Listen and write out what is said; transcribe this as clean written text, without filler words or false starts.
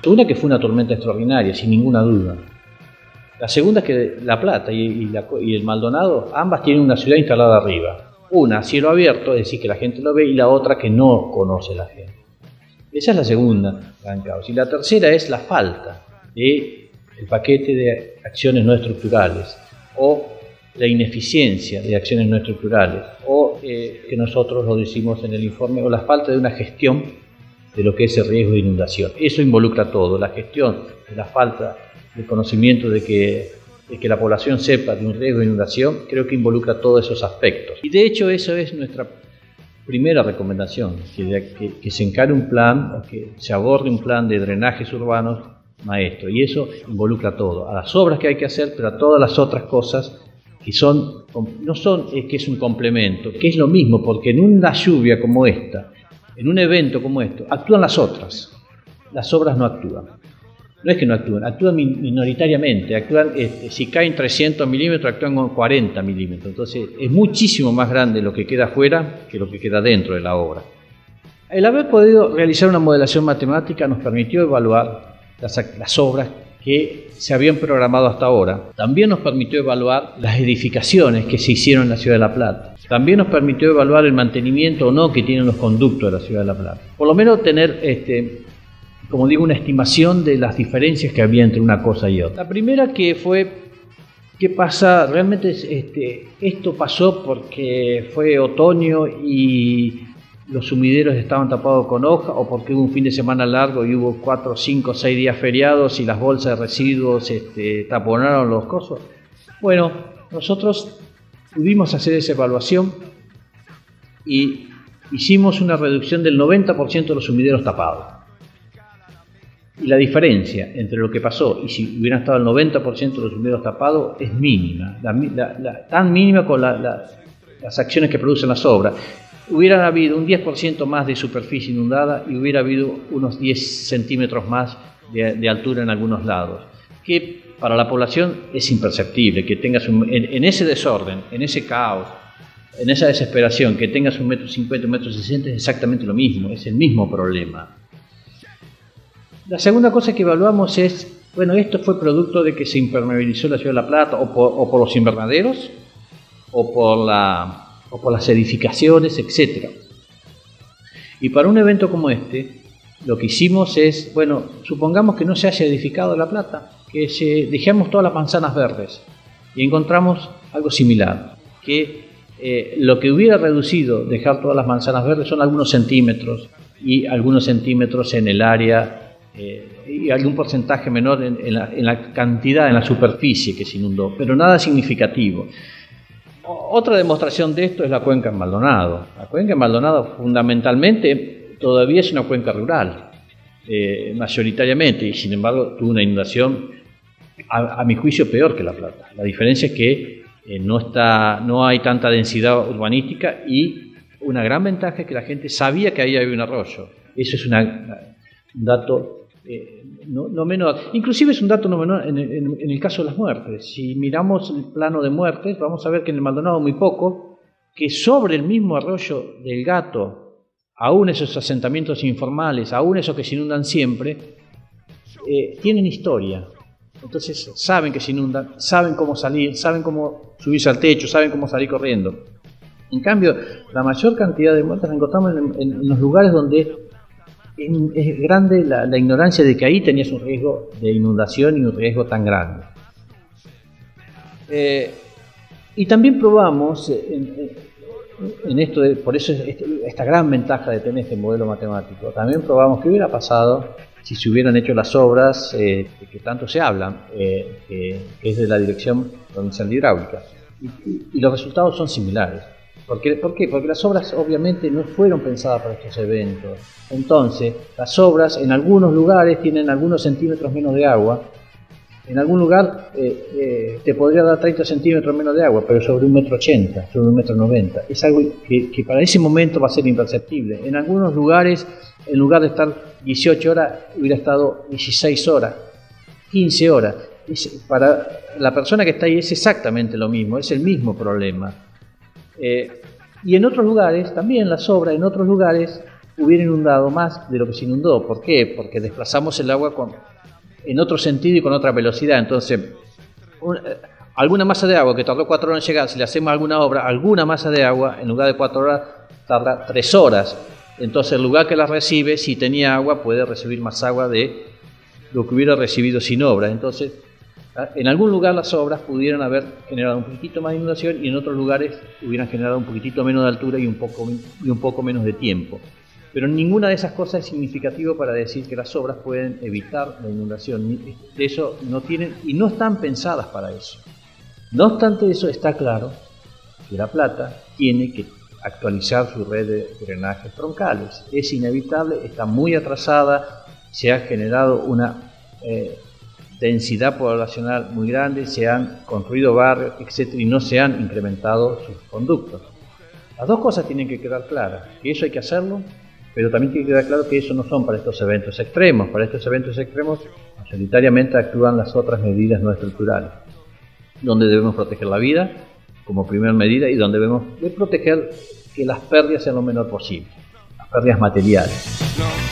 Una que fue una tormenta extraordinaria, sin ninguna duda. La segunda es que La Plata y el Maldonado, ambas tienen una ciudad instalada arriba. Una a cielo abierto, es decir, que la gente lo ve, y la otra que no conoce la gente. Esa es la segunda gran causa. Y la tercera es la falta del paquete de acciones no estructurales, o la ineficiencia de acciones no estructurales, o que nosotros lo decimos en el informe, o la falta de una gestión de lo que es el riesgo de inundación. Eso involucra todo, la gestión de la falta de conocimiento de que la población sepa de un riesgo de inundación, creo que involucra todos esos aspectos. Y de hecho eso es nuestra primera recomendación, que se encare un plan, o que se aborde un plan de drenajes urbanos maestro, y eso involucra todo, a las obras que hay que hacer, pero a todas las otras cosas que no son que es un complemento, que es lo mismo, porque en una lluvia como esta, en un evento como esto, actúan las otras, las obras no actúan. No es que no actúan minoritariamente, si caen 300 milímetros, actúan con 40 milímetros. Entonces es muchísimo más grande lo que queda afuera que lo que queda dentro de la obra. El haber podido realizar una modelación matemática nos permitió evaluar las obras que se habían programado hasta ahora. También nos permitió evaluar las edificaciones que se hicieron en la Ciudad de La Plata. También nos permitió evaluar el mantenimiento o no que tienen los conductos de la Ciudad de La Plata. Por lo menos tener como digo, una estimación de las diferencias que había entre una cosa y otra. La primera que fue, ¿qué pasa? Realmente esto pasó porque fue otoño y los sumideros estaban tapados con hoja, o porque hubo un fin de semana largo y hubo 4, 5, 6 días feriados y las bolsas de residuos taponaron los cosos. Bueno, nosotros pudimos hacer esa evaluación y hicimos una reducción del 90% de los sumideros tapados. Y la diferencia entre lo que pasó y si hubieran estado el 90% de los sumideros tapados es mínima, tan mínima con las acciones que producen las obras. Hubiera habido un 10% más de superficie inundada y hubiera habido unos 10 centímetros más de altura en algunos lados, que para la población es imperceptible, que tengas en ese desorden, en ese caos, en esa desesperación, que tengas 1,50 m, 1,60 m es exactamente lo mismo, es el mismo problema. La segunda cosa que evaluamos es, bueno, esto fue producto de que se impermeabilizó la Ciudad de La Plata, o por los invernaderos, o por las edificaciones, etc. Y para un evento como este, lo que hicimos es, bueno, supongamos que no se haya edificado La Plata, que dejamos todas las manzanas verdes, y encontramos algo similar, que lo que hubiera reducido dejar todas las manzanas verdes son algunos centímetros, y algunos centímetros en el área, y algún porcentaje menor en la cantidad, en la superficie que se inundó, pero nada significativo. Otra demostración de esto es la cuenca en Maldonado. La cuenca en Maldonado fundamentalmente todavía es una cuenca rural, mayoritariamente, y sin embargo tuvo una inundación a mi juicio peor que La Plata. La diferencia es que no hay tanta densidad urbanística, y una gran ventaja es que la gente sabía que ahí había un arroyo. Eso es un dato no menor. Inclusive es un dato no menor en el caso de las muertes. Si miramos el plano de muertes, vamos a ver que en el Maldonado muy poco, que sobre el mismo arroyo del Gato, aún esos asentamientos informales, aún esos que se inundan siempre, tienen historia. Entonces saben que se inundan, saben cómo salir, saben cómo subirse al techo, saben cómo salir corriendo. En cambio, la mayor cantidad de muertes la encontramos en los lugares donde es grande la ignorancia de que ahí tenías un riesgo de inundación y un riesgo tan grande. Y también probamos en esto, por eso esta gran ventaja de tener este modelo matemático, también probamos qué hubiera pasado si se hubieran hecho las obras que tanto se hablan, que es de la Dirección Provincial de Hidráulica. Y los resultados son similares. ¿Por qué? Porque las obras obviamente no fueron pensadas para estos eventos. Entonces, las obras en algunos lugares tienen algunos centímetros menos de agua. En algún lugar te podría dar 30 centímetros menos de agua, pero sobre 1,80 m, sobre 1,90 m. Es algo que para ese momento va a ser imperceptible. En algunos lugares, en lugar de estar 18 horas, hubiera estado 16 horas, 15 horas. Para la persona que está ahí es exactamente lo mismo, es el mismo problema. Y en otros lugares, también las obras en otros lugares hubiera inundado más de lo que se inundó. ¿Por qué? Porque desplazamos el agua en otro sentido y con otra velocidad. Entonces, alguna masa de agua que tardó 4 horas en llegar, si le hacemos alguna obra, alguna masa de agua, en lugar de 4 horas, tarda 3 horas. Entonces, el lugar que la recibe, si tenía agua, puede recibir más agua de lo que hubiera recibido sin obra. Entonces, en algún lugar las obras pudieran haber generado un poquitito más de inundación y en otros lugares hubieran generado un poquitito menos de altura y un poco menos de tiempo. Pero ninguna de esas cosas es significativo para decir que las obras pueden evitar la inundación. De eso no tienen y no están pensadas para eso. No obstante eso, está claro que La Plata tiene que actualizar su red de drenajes troncales. Es inevitable, está muy atrasada, se ha generado una densidad poblacional muy grande, se han construido barrios, etc., y no se han incrementado sus conductos. Las dos cosas tienen que quedar claras, que eso hay que hacerlo, pero también tiene que quedar claro que eso no son para estos eventos extremos. Para estos eventos extremos, mayoritariamente actúan las otras medidas no estructurales, donde debemos proteger la vida como primera medida y donde debemos proteger que las pérdidas sean lo menor posible, las pérdidas materiales.